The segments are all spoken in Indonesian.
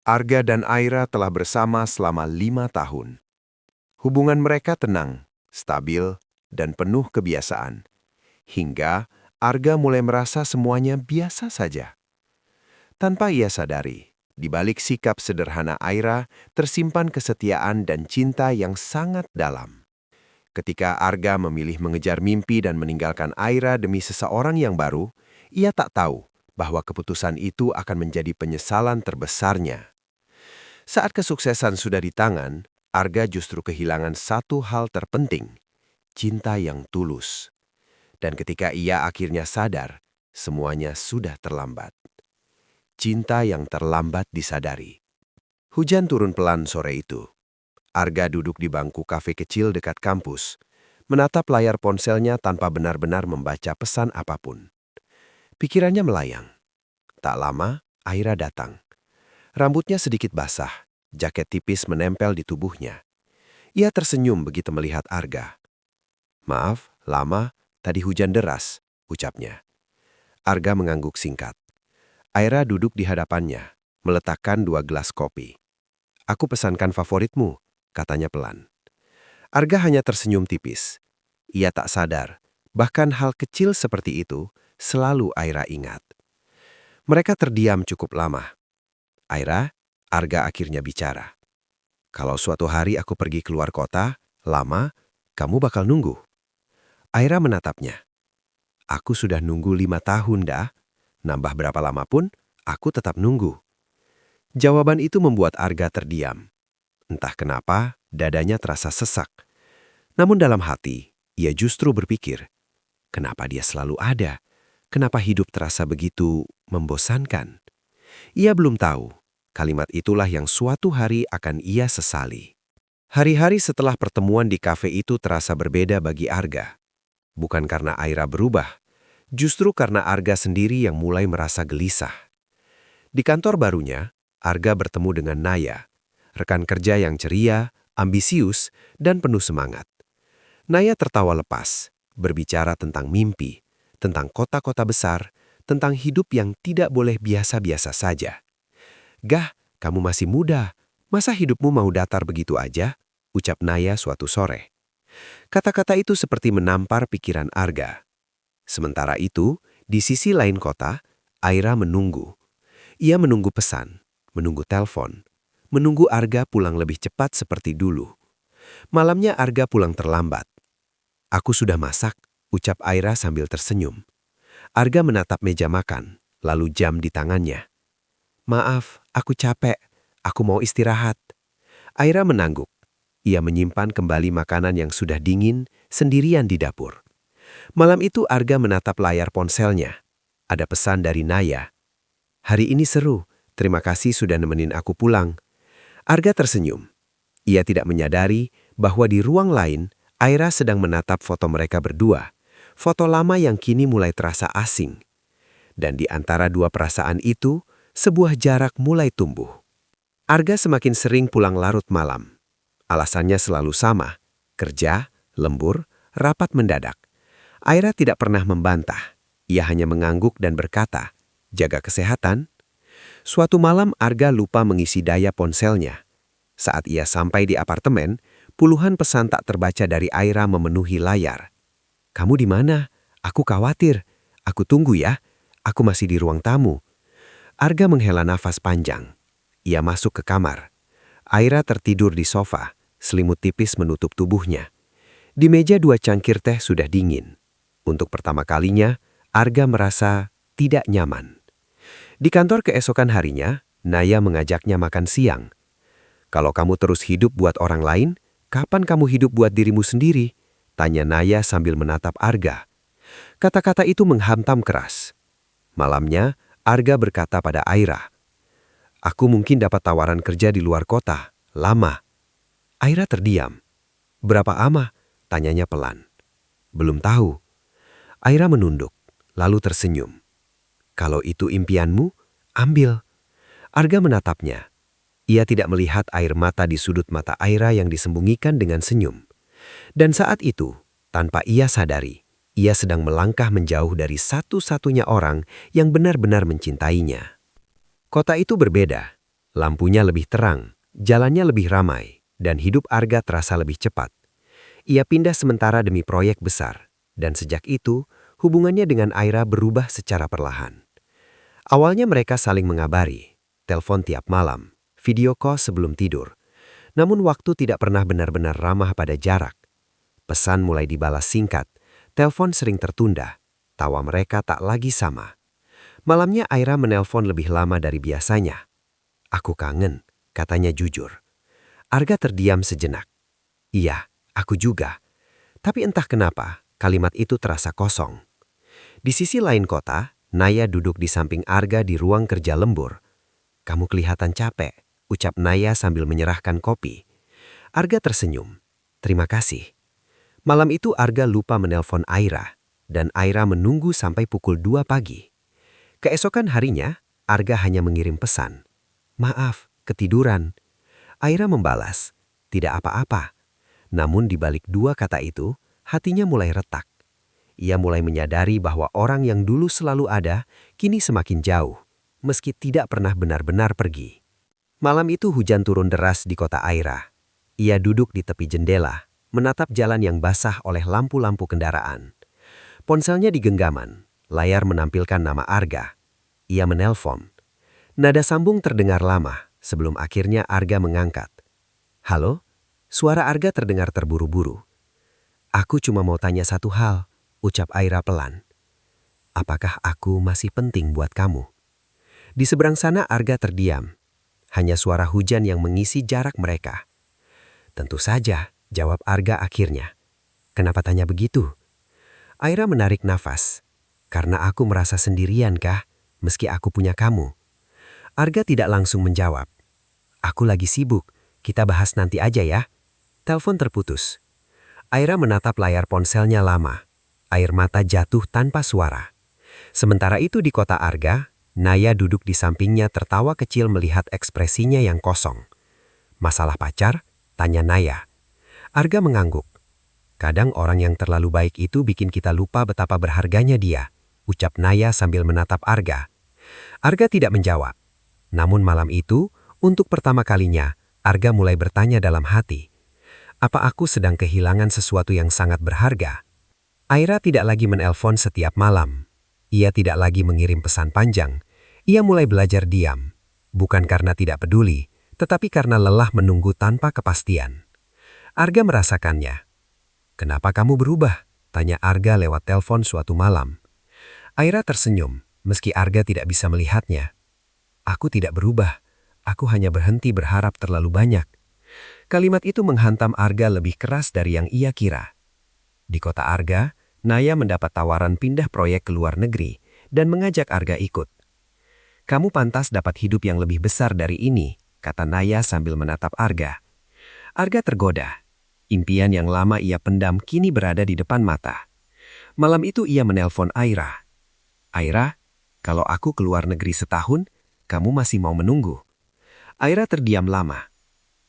Arga dan Aira telah bersama selama 5 tahun. Hubungan mereka tenang, stabil, dan penuh kebiasaan. Hingga Arga mulai merasa semuanya biasa saja. Tanpa ia sadari, di balik sikap sederhana Aira tersimpan kesetiaan dan cinta yang sangat dalam. Ketika Arga memilih mengejar mimpi dan meninggalkan Aira demi seseorang yang baru, ia tak tahu bahwa keputusan itu akan menjadi penyesalan terbesarnya. Saat kesuksesan sudah di tangan, Arga justru kehilangan satu hal terpenting, cinta yang tulus. Dan ketika ia akhirnya sadar, semuanya sudah terlambat. Cinta yang terlambat disadari. Hujan turun pelan sore itu. Arga duduk di bangku kafe kecil dekat kampus, menatap layar ponselnya tanpa benar-benar membaca pesan apapun. Pikirannya melayang. Tak lama, Aira datang. Rambutnya sedikit basah, jaket tipis menempel di tubuhnya. Ia tersenyum begitu melihat Arga. "Maaf, lama, tadi hujan deras," ucapnya. Arga mengangguk singkat. Aira duduk di hadapannya, meletakkan 2 gelas kopi. "Aku pesankan favoritmu," katanya pelan. Arga hanya tersenyum tipis. Ia tak sadar, bahkan hal kecil seperti itu selalu Aira ingat. Mereka terdiam cukup lama. "Aira," Arga akhirnya bicara. "Kalau suatu hari aku pergi keluar kota, lama, kamu bakal nunggu?" Aira menatapnya. "Aku sudah nunggu 5 tahun dah. Nambah berapa lama pun, aku tetap nunggu." Jawaban itu membuat Arga terdiam. Entah kenapa, dadanya terasa sesak. Namun dalam hati, ia justru berpikir, kenapa dia selalu ada? Kenapa hidup terasa begitu membosankan? Ia belum tahu, kalimat itulah yang suatu hari akan ia sesali. Hari-hari setelah pertemuan di kafe itu terasa berbeda bagi Arga. Bukan karena Aira berubah, justru karena Arga sendiri yang mulai merasa gelisah. Di kantor barunya, Arga bertemu dengan Naya, rekan kerja yang ceria, ambisius, dan penuh semangat. Naya tertawa lepas, berbicara tentang mimpi, tentang kota-kota besar, tentang hidup yang tidak boleh biasa-biasa saja. "Gah, kamu masih muda, masa hidupmu mau datar begitu aja?" ucap Naya suatu sore. Kata-kata itu seperti menampar pikiran Arga. Sementara itu, di sisi lain kota, Aira menunggu. Ia menunggu pesan, menunggu telepon, menunggu Arga pulang lebih cepat seperti dulu. Malamnya Arga pulang terlambat. "Aku sudah masak," ucap Aira sambil tersenyum. Arga menatap meja makan, lalu jam di tangannya. "Maaf, aku capek. Aku mau istirahat." Aira menangguk. Ia menyimpan kembali makanan yang sudah dingin sendirian di dapur. Malam itu Arga menatap layar ponselnya. Ada pesan dari Naya. "Hari ini seru, terima kasih sudah nemenin aku pulang." Arga tersenyum. Ia tidak menyadari bahwa di ruang lain, Aira sedang menatap foto mereka berdua. Foto lama yang kini mulai terasa asing. Dan di antara dua perasaan itu, sebuah jarak mulai tumbuh. Arga semakin sering pulang larut malam. Alasannya selalu sama, kerja, lembur, rapat mendadak. Aira tidak pernah membantah. Ia hanya mengangguk dan berkata, "Jaga kesehatan." Suatu malam Arga lupa mengisi daya ponselnya. Saat ia sampai di apartemen, puluhan pesan tak terbaca dari Aira memenuhi layar. "Kamu di mana? Aku khawatir. Aku tunggu ya. Aku masih di ruang tamu." Arga menghela nafas panjang. Ia masuk ke kamar. Aira tertidur di sofa, selimut tipis menutup tubuhnya. Di meja 2 cangkir teh sudah dingin. Untuk pertama kalinya, Arga merasa tidak nyaman. Di kantor keesokan harinya, Naya mengajaknya makan siang. "Kalau kamu terus hidup buat orang lain, kapan kamu hidup buat dirimu sendiri?" tanya Naya sambil menatap Arga. Kata-kata itu menghantam keras. Malamnya, Arga berkata pada Aira, "Aku mungkin dapat tawaran kerja di luar kota, lama." Aira terdiam. "Berapa ama?" tanyanya pelan. "Belum tahu." Aira menunduk, lalu tersenyum. "Kalau itu impianmu, ambil." Arga menatapnya. Ia tidak melihat air mata di sudut mata Aira yang disembunyikan dengan senyum. Dan saat itu, tanpa ia sadari, ia sedang melangkah menjauh dari satu-satunya orang yang benar-benar mencintainya. Kota itu berbeda. Lampunya lebih terang, jalannya lebih ramai, dan hidup Arga terasa lebih cepat. Ia pindah sementara demi proyek besar, dan sejak itu, hubungannya dengan Aira berubah secara perlahan. Awalnya mereka saling mengabari, telepon tiap malam, video call sebelum tidur. Namun waktu tidak pernah benar-benar ramah pada jarak. Pesan mulai dibalas singkat, telepon sering tertunda, tawa mereka tak lagi sama. Malamnya Aira menelpon lebih lama dari biasanya. "Aku kangen," katanya jujur. Arga terdiam sejenak. "Iya, aku juga." Tapi entah kenapa, kalimat itu terasa kosong. Di sisi lain kota, Naya duduk di samping Arga di ruang kerja lembur. "Kamu kelihatan capek," ucap Naya sambil menyerahkan kopi. Arga tersenyum. "Terima kasih." Malam itu Arga lupa menelpon Aira, dan Aira menunggu sampai pukul 2 pagi. Keesokan harinya, Arga hanya mengirim pesan. "Maaf, ketiduran." Aira membalas, "Tidak apa-apa." Namun di balik dua kata itu, hatinya mulai retak. Ia mulai menyadari bahwa orang yang dulu selalu ada, kini semakin jauh, meski tidak pernah benar-benar pergi. Malam itu hujan turun deras di kota Aira. Ia duduk di tepi jendela, menatap jalan yang basah oleh lampu-lampu kendaraan. Ponselnya di genggaman, layar menampilkan nama Arga. Ia menelpon. Nada sambung terdengar lama, sebelum akhirnya Arga mengangkat. "Halo?" Suara Arga terdengar terburu-buru. "Aku cuma mau tanya satu hal," ucap Aira pelan. "Apakah aku masih penting buat kamu?" Di seberang sana Arga terdiam. Hanya suara hujan yang mengisi jarak mereka. "Tentu saja," jawab Arga akhirnya. "Kenapa tanya begitu?" Aira menarik nafas. "Karena aku merasa sendirian kah, meski aku punya kamu." Arga tidak langsung menjawab. "Aku lagi sibuk, kita bahas nanti aja ya." Telepon terputus. Aira menatap layar ponselnya lama. Air mata jatuh tanpa suara. Sementara itu di kota Arga, Naya duduk di sampingnya tertawa kecil melihat ekspresinya yang kosong. "Masalah pacar?" tanya Naya. Arga mengangguk. "Kadang orang yang terlalu baik itu bikin kita lupa betapa berharganya dia," ucap Naya sambil menatap Arga. Arga tidak menjawab. Namun malam itu, untuk pertama kalinya, Arga mulai bertanya dalam hati. "Apa aku sedang kehilangan sesuatu yang sangat berharga?" Aira tidak lagi menelpon setiap malam. Ia tidak lagi mengirim pesan panjang. Ia mulai belajar diam. Bukan karena tidak peduli, tetapi karena lelah menunggu tanpa kepastian. Arga merasakannya. "Kenapa kamu berubah?" tanya Arga lewat telepon suatu malam. Aira tersenyum, meski Arga tidak bisa melihatnya. "Aku tidak berubah. Aku hanya berhenti berharap terlalu banyak." Kalimat itu menghantam Arga lebih keras dari yang ia kira. Di kota Arga, Naya mendapat tawaran pindah proyek ke luar negeri dan mengajak Arga ikut. "Kamu pantas dapat hidup yang lebih besar dari ini," kata Naya sambil menatap Arga. Arga tergoda. Impian yang lama ia pendam kini berada di depan mata. Malam itu ia menelpon Aira. "Aira, kalau aku keluar negeri setahun, kamu masih mau menunggu?" Aira terdiam lama.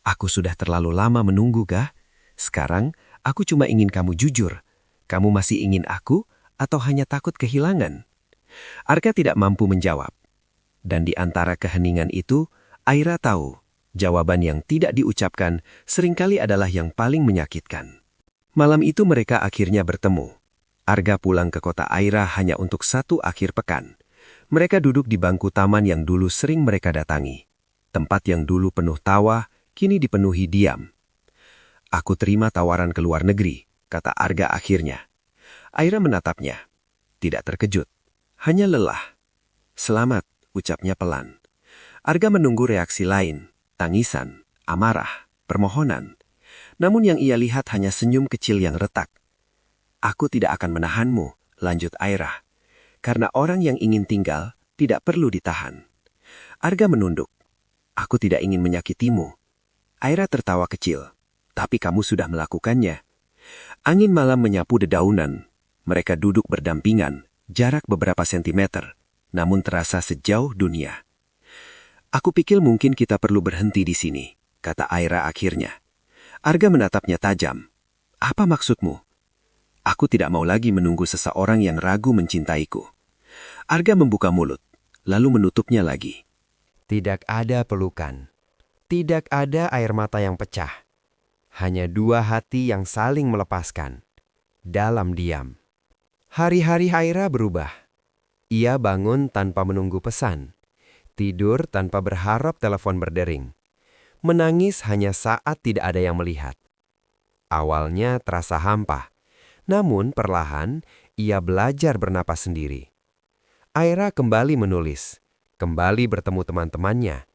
"Aku sudah terlalu lama menunggu, kah? Sekarang, aku cuma ingin kamu jujur. Kamu masih ingin aku atau hanya takut kehilangan?" Arga tidak mampu menjawab. Dan di antara keheningan itu, Aira tahu, jawaban yang tidak diucapkan seringkali adalah yang paling menyakitkan. Malam itu mereka akhirnya bertemu. Arga pulang ke kota Aira hanya untuk satu akhir pekan. Mereka duduk di bangku taman yang dulu sering mereka datangi. Tempat yang dulu penuh tawa, kini dipenuhi diam. "Aku terima tawaran ke luar negeri," kata Arga akhirnya. Aira menatapnya. Tidak terkejut, hanya lelah. "Selamat," ucapnya pelan. Arga menunggu reaksi lain, tangisan, amarah, permohonan. Namun yang ia lihat hanya senyum kecil yang retak. "Aku tidak akan menahanmu," lanjut Aira. "Karena orang yang ingin tinggal tidak perlu ditahan." Arga menunduk. "Aku tidak ingin menyakitimu." Aira tertawa kecil. "Tapi kamu sudah melakukannya." Angin malam menyapu dedaunan. Mereka duduk berdampingan, jarak beberapa sentimeter, namun terasa sejauh dunia. "Aku pikir mungkin kita perlu berhenti di sini," kata Aira akhirnya. Arga menatapnya tajam. "Apa maksudmu?" "Aku tidak mau lagi menunggu seseorang yang ragu mencintaiku." Arga membuka mulut, lalu menutupnya lagi. Tidak ada pelukan. Tidak ada air mata yang pecah. Hanya dua hati yang saling melepaskan. Dalam diam. Hari-hari Aira berubah. Ia bangun tanpa menunggu pesan. Tidur tanpa berharap telepon berdering. Menangis hanya saat tidak ada yang melihat. Awalnya terasa hampa. Namun perlahan ia belajar bernapas sendiri. Aira kembali menulis. Kembali bertemu teman-temannya.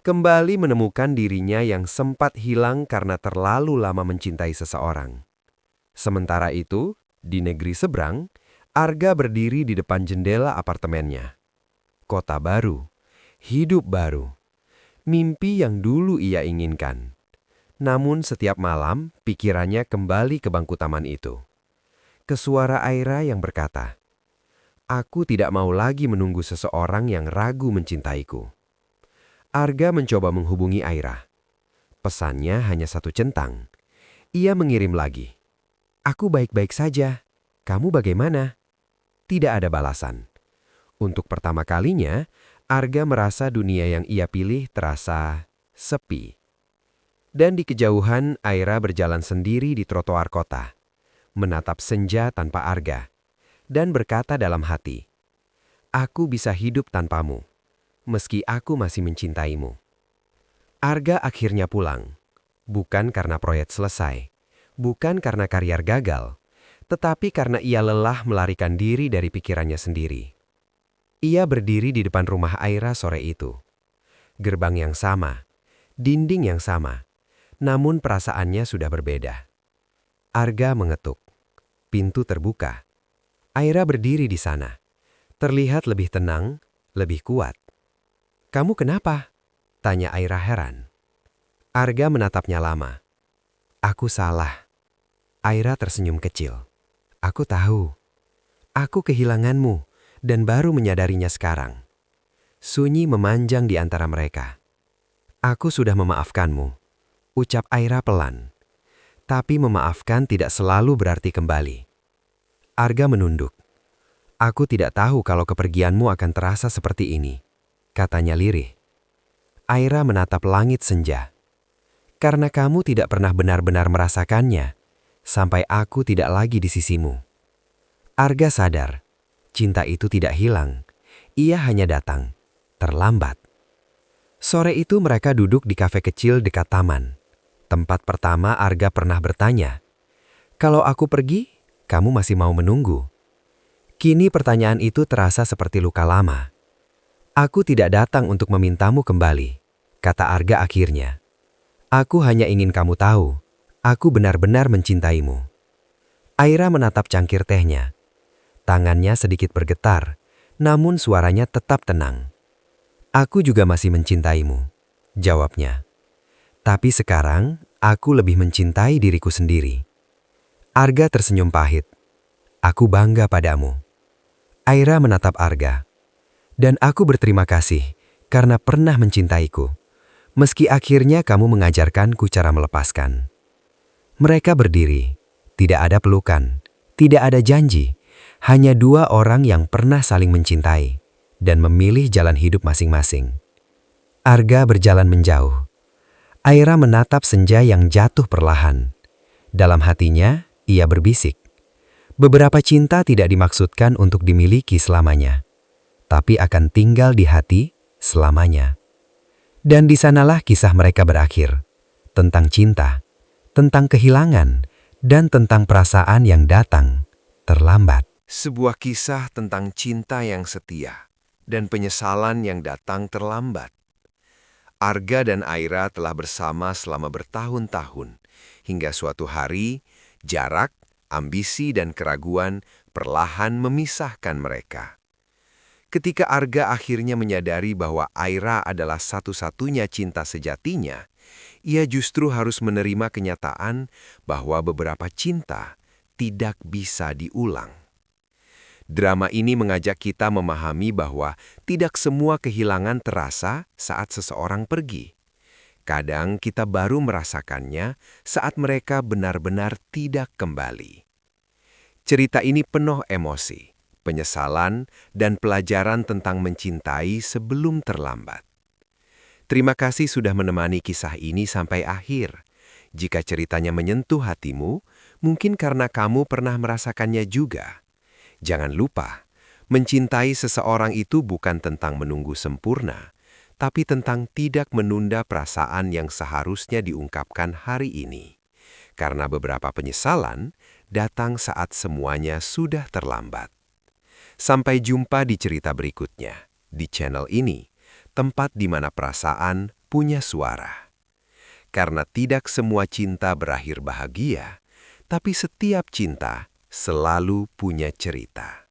Kembali menemukan dirinya yang sempat hilang karena terlalu lama mencintai seseorang. Sementara itu, di negeri seberang, Arga berdiri di depan jendela apartemennya. Kota baru, hidup baru, mimpi yang dulu ia inginkan. Namun setiap malam, pikirannya kembali ke bangku taman itu. Ke suara Aira yang berkata, "Aku tidak mau lagi menunggu seseorang yang ragu mencintaiku." Arga mencoba menghubungi Aira. Pesannya hanya satu centang. Ia mengirim lagi. "Aku baik-baik saja. Kamu bagaimana?" Tidak ada balasan. Untuk pertama kalinya, Arga merasa dunia yang ia pilih terasa sepi. Dan di kejauhan, Aira berjalan sendiri di trotoar kota, menatap senja tanpa Arga, dan berkata dalam hati, "Aku bisa hidup tanpamu, meski aku masih mencintaimu." Arga akhirnya pulang, bukan karena proyek selesai, bukan karena karier gagal, tetapi karena ia lelah melarikan diri dari pikirannya sendiri. Ia berdiri di depan rumah Aira sore itu. Gerbang yang sama, dinding yang sama, namun perasaannya sudah berbeda. Arga mengetuk. Pintu terbuka. Aira berdiri di sana. Terlihat lebih tenang, lebih kuat. "Kamu kenapa?" tanya Aira heran. Arga menatapnya lama. "Aku salah." Aira tersenyum kecil. "Aku tahu. Aku kehilanganmu dan baru menyadarinya sekarang." Sunyi memanjang di antara mereka. "Aku sudah memaafkanmu," ucap Aira pelan. Tapi memaafkan tidak selalu berarti kembali. Arga menunduk. "Aku tidak tahu kalau kepergianmu akan terasa seperti ini," katanya lirih. Aira menatap langit senja. "Karena kamu tidak pernah benar-benar merasakannya, sampai aku tidak lagi di sisimu." Arga sadar, cinta itu tidak hilang. Ia hanya datang, terlambat. Sore itu mereka duduk di kafe kecil dekat taman. Tempat pertama Arga pernah bertanya, "Kalau aku pergi, kamu masih mau menunggu?" Kini pertanyaan itu terasa seperti luka lama. "Aku tidak datang untuk memintamu kembali," kata Arga akhirnya. "Aku hanya ingin kamu tahu, aku benar-benar mencintaimu." Aira menatap cangkir tehnya. Tangannya sedikit bergetar, namun suaranya tetap tenang. "Aku juga masih mencintaimu," jawabnya. "Tapi sekarang, aku lebih mencintai diriku sendiri." Arga tersenyum pahit. "Aku bangga padamu." Aira menatap Arga. "Dan aku berterima kasih karena pernah mencintaiku, meski akhirnya kamu mengajarkanku cara melepaskan." Mereka berdiri. Tidak ada pelukan, tidak ada janji, hanya dua orang yang pernah saling mencintai dan memilih jalan hidup masing-masing. Arga berjalan menjauh. Aira menatap senja yang jatuh perlahan. Dalam hatinya, ia berbisik. Beberapa cinta tidak dimaksudkan untuk dimiliki selamanya, tapi akan tinggal di hati selamanya. Dan di sanalah kisah mereka berakhir. Tentang cinta, tentang kehilangan, dan tentang perasaan yang datang terlambat. Sebuah kisah tentang cinta yang setia dan penyesalan yang datang terlambat. Arga dan Aira telah bersama selama bertahun-tahun, hingga suatu hari, jarak, ambisi, dan keraguan perlahan memisahkan mereka. Ketika Arga akhirnya menyadari bahwa Aira adalah satu-satunya cinta sejatinya, ia justru harus menerima kenyataan bahwa beberapa cinta tidak bisa diulang. Drama ini mengajak kita memahami bahwa tidak semua kehilangan terasa saat seseorang pergi. Kadang kita baru merasakannya saat mereka benar-benar tidak kembali. Cerita ini penuh emosi, penyesalan, dan pelajaran tentang mencintai sebelum terlambat. Terima kasih sudah menemani kisah ini sampai akhir. Jika ceritanya menyentuh hatimu, mungkin karena kamu pernah merasakannya juga. Jangan lupa, mencintai seseorang itu bukan tentang menunggu sempurna, tapi tentang tidak menunda perasaan yang seharusnya diungkapkan hari ini. Karena beberapa penyesalan datang saat semuanya sudah terlambat. Sampai jumpa di cerita berikutnya, di channel ini, tempat di mana perasaan punya suara. Karena tidak semua cinta berakhir bahagia, tapi setiap cinta selalu punya cerita.